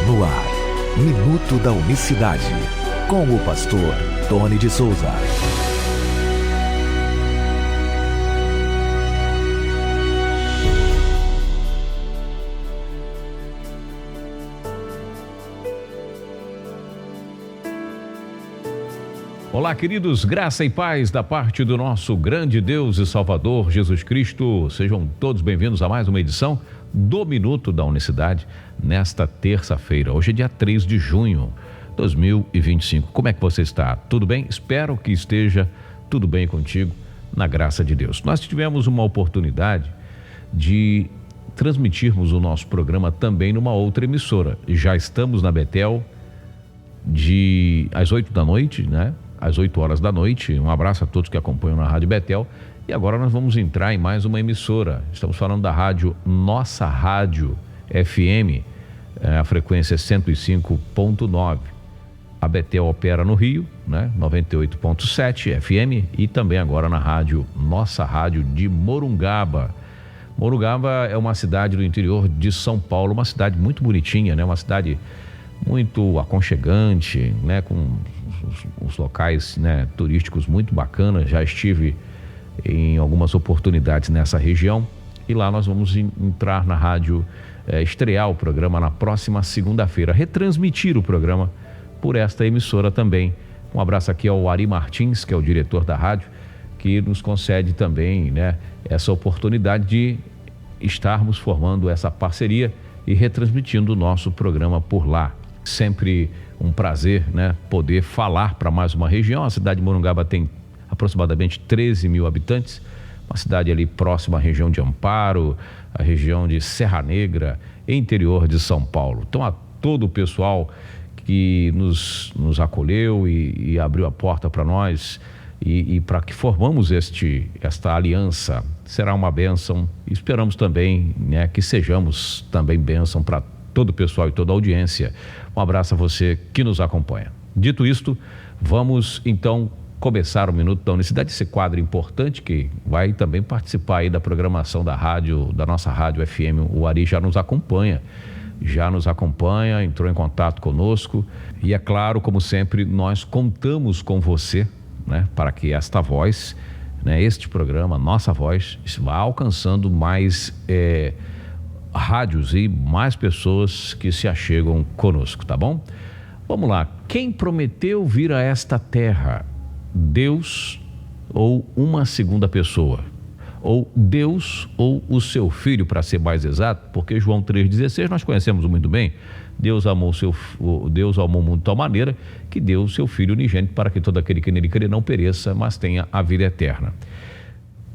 No ar, Minuto da Unicidade, com o pastor Tony de Souza. Olá, queridos, graça e paz da parte do nosso grande Deus e Salvador Jesus Cristo. Sejam todos bem-vindos a mais uma edição do Minuto da Unicidade, nesta terça-feira. Hoje é dia 3 de junho de 2025. Como é que você está? Tudo bem? Espero que esteja tudo bem contigo, na graça de Deus. Nós tivemos uma oportunidade de transmitirmos o nosso programa também numa outra emissora. Já estamos na Betel às 8 da noite, né? Às 8 horas da noite. Um abraço a todos que acompanham na Rádio Betel. E agora nós vamos entrar em mais uma emissora. Estamos falando da rádio Nossa Rádio FM, a frequência é 105.9. A Betel opera no Rio, né? 98.7 FM, e também agora na rádio Nossa Rádio de Morungaba. Morungaba é uma cidade do interior de São Paulo, uma cidade muito bonitinha, né? Uma cidade muito aconchegante, né? Com os locais, né, turísticos muito bacanas. Já estive em algumas oportunidades nessa região, e lá nós vamos entrar na rádio, estrear o programa na próxima segunda-feira, retransmitir o programa por esta emissora também. Um abraço aqui ao Ari Martins, que é o diretor da rádio, que nos concede também, né, essa oportunidade de estarmos formando essa parceria e retransmitindo o nosso programa por lá. Sempre um prazer, né, poder falar para mais uma região. A cidade de Morungaba tem aproximadamente 13 mil habitantes, uma cidade ali próxima à região de Amparo, a região de Serra Negra, interior de São Paulo. Então, a todo o pessoal que nos acolheu e abriu a porta para nós e para que formamos esta aliança, será uma bênção. Esperamos também, né, que sejamos também bênção para todo o pessoal e toda a audiência. Um abraço a você que nos acompanha. Dito isto, vamos então começar o Minuto da Unicidade, esse quadro importante que vai também participar aí da programação da rádio, da nossa rádio FM. O Ari já nos acompanha, entrou em contato conosco, e é claro, como sempre, nós contamos com você, né, para que esta voz, né, este programa, nossa voz, vá alcançando mais rádios e mais pessoas que se achegam conosco, tá bom? Vamos lá. Quem prometeu vir a esta terra? Deus ou uma segunda pessoa? Ou Deus ou o seu filho, para ser mais exato, porque João 3,16 nós conhecemos muito bem. Deus amou o mundo de tal maneira que deu o seu filho unigênito, para que todo aquele que nele crê não pereça, mas tenha a vida eterna,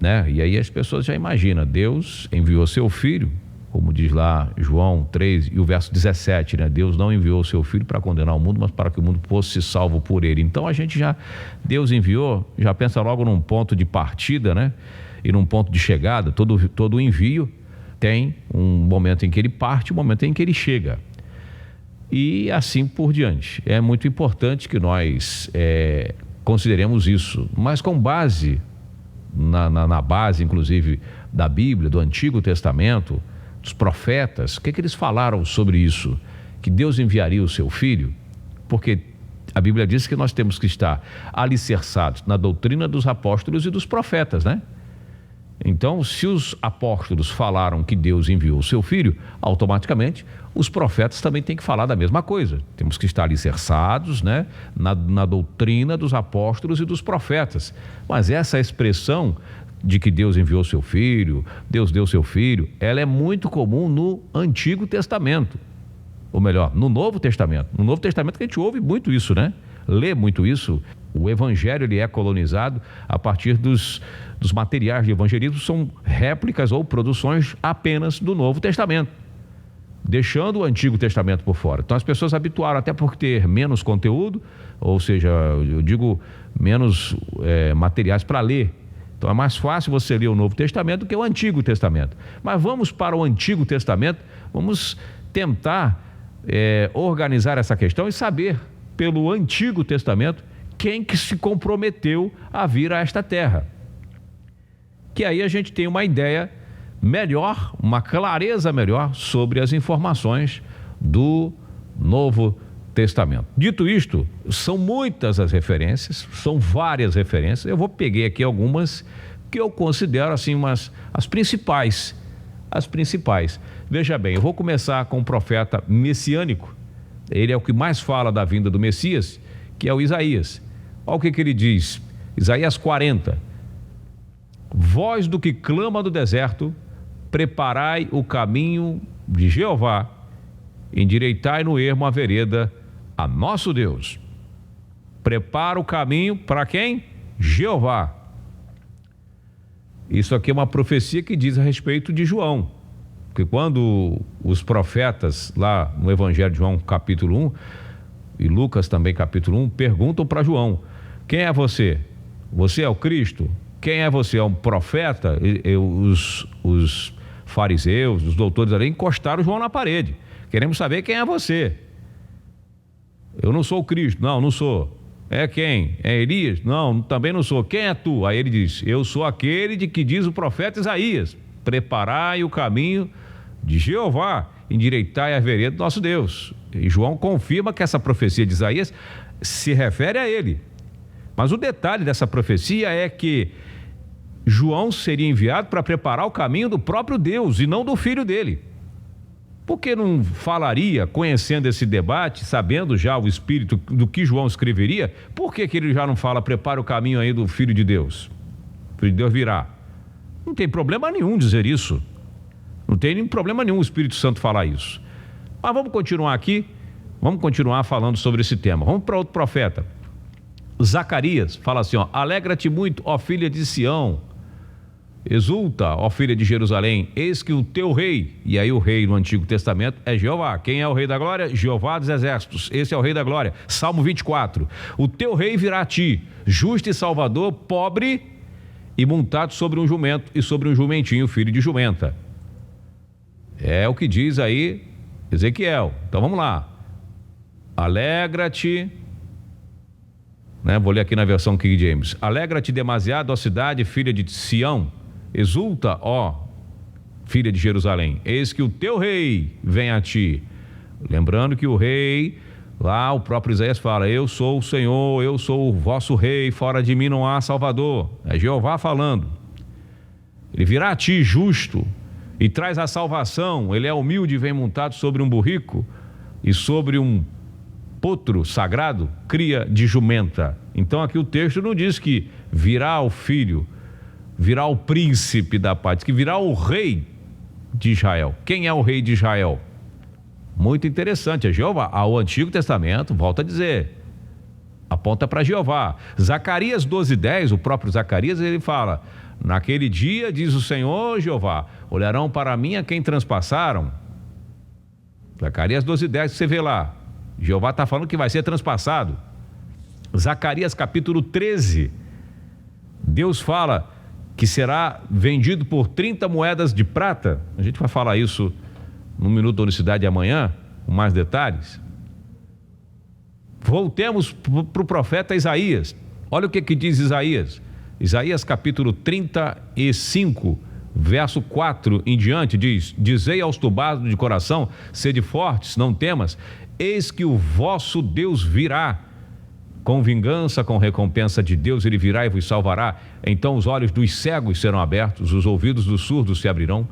né? E aí as pessoas já imaginam, Deus enviou seu filho, como diz lá João 3 e o verso 17, né? Deus não enviou o seu filho para condenar o mundo, mas para que o mundo fosse salvo por ele. Então Deus enviou, já pensa logo num ponto de partida, né? E num ponto de chegada. Todo envio tem um momento em que ele parte, um momento em que ele chega. E assim por diante. É muito importante que nós consideremos isso, mas com base na base, inclusive, da Bíblia, do Antigo Testamento, dos profetas. O que eles falaram sobre isso? Que Deus enviaria o seu filho? Porque a Bíblia diz que nós temos que estar alicerçados na doutrina dos apóstolos e dos profetas, né? Então, se os apóstolos falaram que Deus enviou o seu filho, automaticamente os profetas também têm que falar da mesma coisa. Temos que estar alicerçados, né, na doutrina dos apóstolos e dos profetas. Mas essa expressão de que Deus enviou seu filho, Deus deu seu filho, ela é muito comum no Antigo Testamento, ou melhor, no Novo Testamento. No Novo Testamento que a gente ouve muito isso, né? Lê muito isso. O evangelho, ele é colonizado a partir dos materiais de evangelismo, são réplicas ou produções apenas do Novo Testamento, deixando o Antigo Testamento por fora. Então as pessoas habituaram, até por ter menos conteúdo, ou seja, eu digo menos materiais para ler. Então é mais fácil você ler o Novo Testamento do que o Antigo Testamento. Mas vamos para o Antigo Testamento, vamos tentar organizar essa questão e saber, pelo Antigo Testamento, quem que se comprometeu a vir a esta terra. Que aí a gente tem uma ideia melhor, uma clareza melhor sobre as informações do Novo Testamento. Dito isto, são muitas as referências, são várias referências. Eu peguei aqui algumas que eu considero assim as principais. As principais. Veja bem, eu vou começar com o profeta messiânico. Ele é o que mais fala da vinda do Messias, que é o Isaías. Olha o que ele diz. Isaías 40. Voz do que clama do deserto, preparai o caminho de Jeová, endireitai no ermo a vereda a nosso Deus. Prepara o caminho para quem? Jeová. Isso aqui é uma profecia que diz a respeito de João. Porque quando os profetas, lá no Evangelho de João, capítulo 1, e Lucas também, capítulo 1, perguntam para João: quem é você? Você é o Cristo? Quem é você? É um profeta? Os fariseus, os doutores ali, encostaram João na parede. Queremos saber quem é você. Eu não sou o Cristo. Não, não sou. É quem? É Elias? Não, também não sou. Quem é tu? Aí ele diz: eu sou aquele de que diz o profeta Isaías: preparai o caminho de Jeová, endireitai a vereda do nosso Deus. E João confirma que essa profecia de Isaías se refere a ele. Mas o detalhe dessa profecia é que João seria enviado para preparar o caminho do próprio Deus e não do filho dele. Por que não falaria, conhecendo esse debate, sabendo já o espírito do que João escreveria, por que ele já não fala: prepara o caminho aí do Filho de Deus? O Filho de Deus virá. Não tem problema nenhum dizer isso. Não tem problema nenhum o Espírito Santo falar isso. Mas vamos continuar aqui, vamos continuar falando sobre esse tema. Vamos para outro profeta. Zacarias fala assim, ó: alegra-te muito, ó filha de Sião. Exulta, ó filha de Jerusalém, eis que o teu rei, e aí o rei no Antigo Testamento é Jeová. Quem é o rei da glória? Jeová dos exércitos, esse é o rei da glória. Salmo 24, o teu rei virá a ti, justo e salvador, pobre e montado sobre um jumento e sobre um jumentinho, filho de jumenta. É o que diz aí Ezequiel. Então vamos lá. Alegra-te, né? Vou ler aqui na versão King James. Alegra-te demasiado, ó cidade, filha de Sião. Exulta, ó filha de Jerusalém, eis que o teu rei vem a ti. Lembrando que o rei, lá o próprio Isaías fala: eu sou o Senhor, eu sou o vosso rei, fora de mim não há salvador. É Jeová falando. Ele virá a ti justo e traz a salvação. Ele é humilde e vem montado sobre um burrico e sobre um potro sagrado, cria de jumenta. Então aqui o texto não diz que virá o filho, virá o príncipe da paz, diz que virá o rei de Israel. Quem é o rei de Israel? Muito interessante, é Jeová. Ao Antigo Testamento, volta a dizer, aponta para Jeová. Zacarias 12:10, o próprio Zacarias, ele fala: naquele dia, diz o Senhor Jeová, olharão para mim a quem transpassaram. Zacarias 12:10, você vê lá, Jeová está falando que vai ser transpassado. Zacarias capítulo 13, Deus fala que será vendido por 30 moedas de prata. A gente vai falar isso no Minuto da Unicidade amanhã, com mais detalhes. Voltemos para o profeta Isaías. Olha o que diz Isaías. Isaías capítulo 35, verso 4 em diante, diz: dizei aos turbados de coração, sede fortes, não temas, eis que o vosso Deus virá, com vingança, com recompensa de Deus, ele virá e vos salvará. Então os olhos dos cegos serão abertos, os ouvidos dos surdos se abrirão,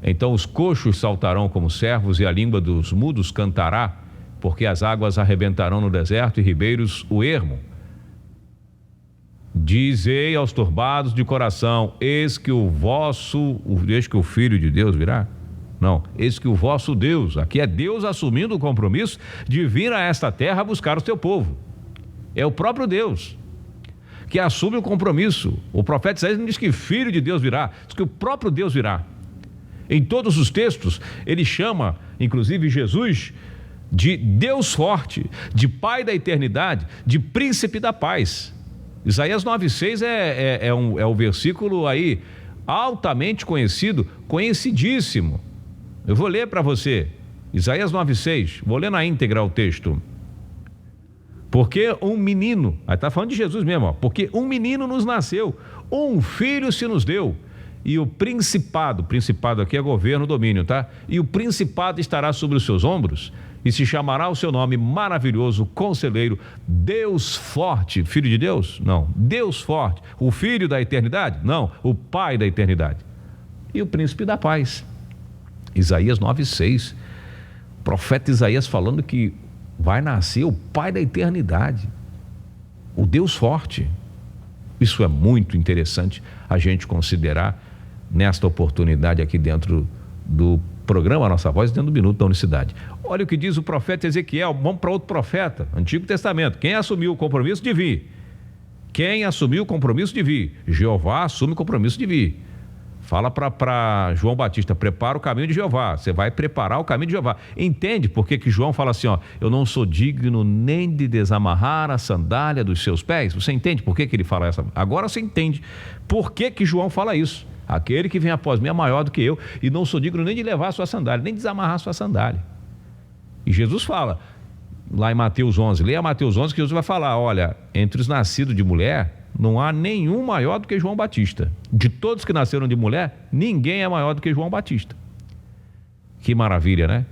então os coxos saltarão como servos e a língua dos mudos cantará, porque as águas arrebentarão no deserto e ribeiros o ermo. Dizei aos turbados de coração, eis que o Filho de Deus virá. Não, eis que o vosso Deus, aqui é Deus assumindo o compromisso de vir a esta terra buscar o seu povo. É o próprio Deus que assume o compromisso. O profeta Isaías não diz que Filho de Deus virá, diz que o próprio Deus virá. Em todos os textos, ele chama, inclusive Jesus, de Deus forte, de Pai da eternidade, de Príncipe da paz. Isaías 9:6 é o versículo aí altamente conhecido, conhecidíssimo. Eu vou ler para você, Isaías 9:6, vou ler na íntegra o texto. Porque um menino, aí está falando de Jesus mesmo, ó, porque um menino nos nasceu, um filho se nos deu, e o principado aqui é governo, domínio, tá? E o principado estará sobre os seus ombros, e se chamará o seu nome maravilhoso, Conselheiro, Deus forte. Filho de Deus? Não. Deus forte. O Filho da eternidade? Não. O Pai da eternidade. E o Príncipe da paz. Isaías 9:6. Profeta Isaías falando que vai nascer o Pai da eternidade, o Deus forte. Isso é muito interessante a gente considerar nesta oportunidade aqui dentro do programa Nossa Voz, dentro do Minuto da Unicidade. Olha o que diz o profeta Ezequiel. Vamos para outro profeta, Antigo Testamento. Quem assumiu o compromisso de vir? Quem assumiu o compromisso de vir? Jeová assume o compromisso de vir. Fala para João Batista: prepara o caminho de Jeová. Você vai preparar o caminho de Jeová. Entende por que João fala assim, ó: eu não sou digno nem de desamarrar a sandália dos seus pés? Você entende por que ele fala essa? Agora você entende por que João fala isso. Aquele que vem após mim é maior do que eu, e não sou digno nem de levar a sua sandália, nem de desamarrar a sua sandália. E Jesus fala lá em Mateus 11, leia Mateus 11, que Jesus vai falar: olha, entre os nascidos de mulher não há nenhum maior do que João Batista. De todos que nasceram de mulher, ninguém é maior do que João Batista. Que maravilha, né?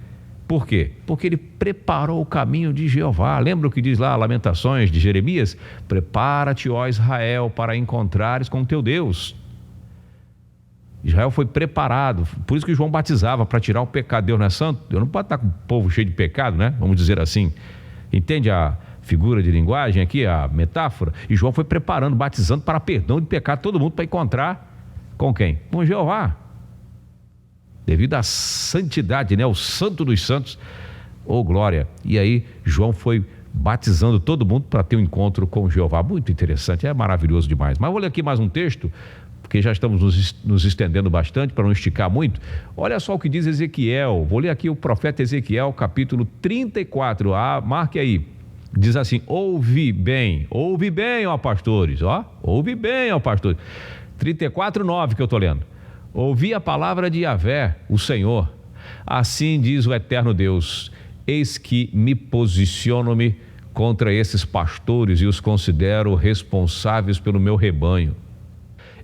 Por quê? Porque ele preparou o caminho de Jeová. Lembra o que diz lá, Lamentações de Jeremias? Prepara-te, ó Israel, para encontrares com teu Deus. Israel foi preparado, por isso que João batizava, para tirar o pecado. Deus não é santo? Deus não pode estar com o povo cheio de pecado, né? Vamos dizer assim. Entende a figura de linguagem aqui, a metáfora? E João foi preparando, batizando para perdão de pecado, todo mundo para encontrar com quem? Com Jeová. Devido à santidade, né? O santo dos santos. Oh, glória! E aí João foi batizando todo mundo para ter um encontro com Jeová. Muito interessante, é maravilhoso demais. Mas vou ler aqui mais um texto, porque já estamos nos estendendo bastante, para não esticar muito. Olha só o que diz Ezequiel. Vou ler aqui o profeta Ezequiel, capítulo 34. Marque aí. Diz assim: ouve bem, ó pastores, ó, ouve bem, ó pastores. 34:9 que eu estou lendo. Ouvi a palavra de Yahvé, o Senhor. Assim diz o eterno Deus: eis que me posiciono-me contra esses pastores e os considero responsáveis pelo meu rebanho.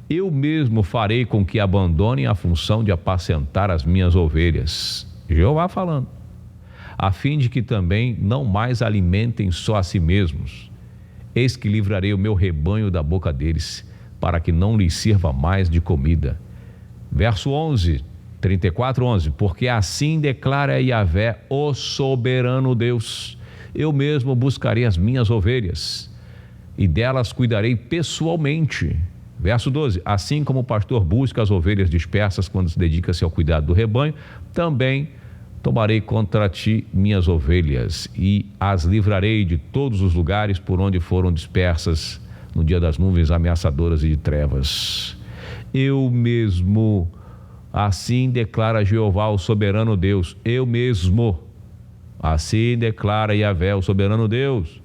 Eu mesmo farei com que abandonem a função de apacentar as minhas ovelhas. Jeová falando. A fim de que também não mais alimentem só a si mesmos. Eis que livrarei o meu rebanho da boca deles, para que não lhes sirva mais de comida. Verso 11, 34:11. Porque assim declara Yahvé, o soberano Deus: eu mesmo buscarei as minhas ovelhas, e delas cuidarei pessoalmente. Verso 12. Assim como o pastor busca as ovelhas dispersas quando se dedica-se ao cuidado do rebanho, também tomarei contra ti minhas ovelhas e as livrarei de todos os lugares por onde foram dispersas no dia das nuvens ameaçadoras e de trevas. Eu mesmo, assim declara Jeová, o soberano Deus. Eu mesmo, assim declara Yahvé, o soberano Deus.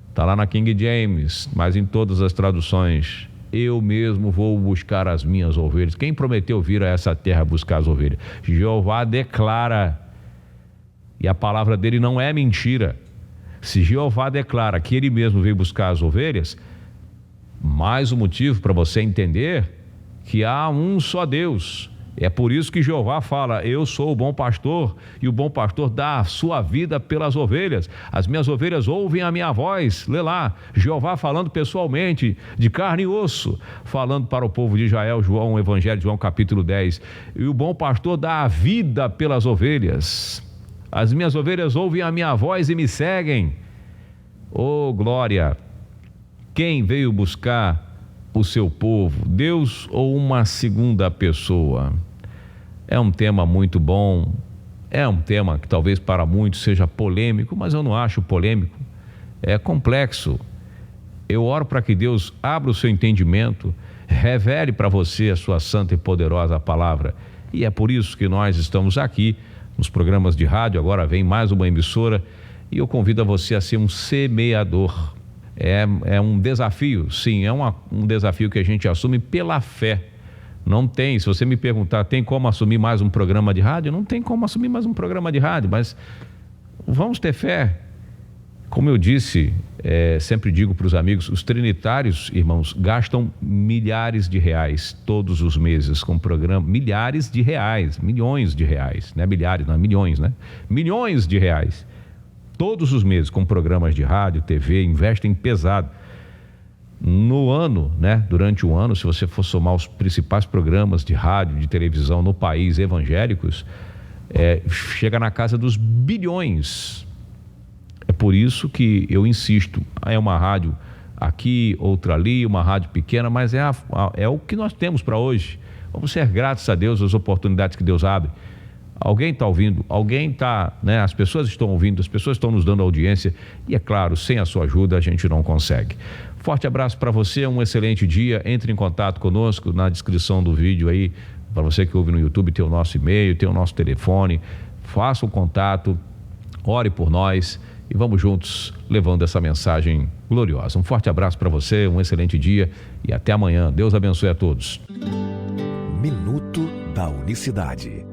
Está lá na King James, mas em todas as traduções. Eu mesmo vou buscar as minhas ovelhas. Quem prometeu vir a essa terra buscar as ovelhas? Jeová declara, e a palavra dele não é mentira. Se Jeová declara que ele mesmo veio buscar as ovelhas, mais um motivo para você entender que há um só Deus. É por isso que Jeová fala: eu sou o bom pastor, e o bom pastor dá a sua vida pelas ovelhas. As minhas ovelhas ouvem a minha voz. Lê lá, Jeová falando pessoalmente, de carne e osso, falando para o povo de Israel. João, o Evangelho de João, capítulo 10. E o bom pastor dá a vida pelas ovelhas. As minhas ovelhas ouvem a minha voz e me seguem. Oh, glória! Quem veio buscar o seu povo, Deus ou uma segunda pessoa? É um tema muito bom, é um tema que talvez para muitos seja polêmico, mas eu não acho polêmico, é complexo. Eu oro para que Deus abra o seu entendimento, revele para você a sua santa e poderosa palavra, e é por isso que nós estamos aqui nos programas de rádio. Agora vem mais uma emissora, e eu convido a você a ser um semeador. É um desafio, sim, é um desafio que a gente assume pela fé. Não tem, se você me perguntar, tem como assumir mais um programa de rádio? Não tem como assumir mais um programa de rádio, mas vamos ter fé. Como eu disse, sempre digo para os amigos, os trinitários, irmãos, gastam milhares de reais todos os meses com programa, milhares de reais, milhões de reais, não é milhares, não é milhões, né? Milhões de reais, todos os meses com programas de rádio, TV, investem pesado. No ano, né? Durante o ano, se você for somar os principais programas de rádio, de televisão no país evangélicos, chega na casa dos bilhões. É por isso que eu insisto, é uma rádio aqui, outra ali, uma rádio pequena, mas é o que nós temos para hoje. Vamos ser gratos a Deus às oportunidades que Deus abre. Alguém está ouvindo, né? As pessoas estão ouvindo, as pessoas estão nos dando audiência e, é claro, sem a sua ajuda a gente não consegue. Forte abraço para você, um excelente dia. Entre em contato conosco na descrição do vídeo aí, para você que ouve no YouTube, tem o nosso e-mail, tem o nosso telefone. Faça um contato, ore por nós e vamos juntos levando essa mensagem gloriosa. Um forte abraço para você, um excelente dia e até amanhã. Deus abençoe a todos. Minuto da Unicidade.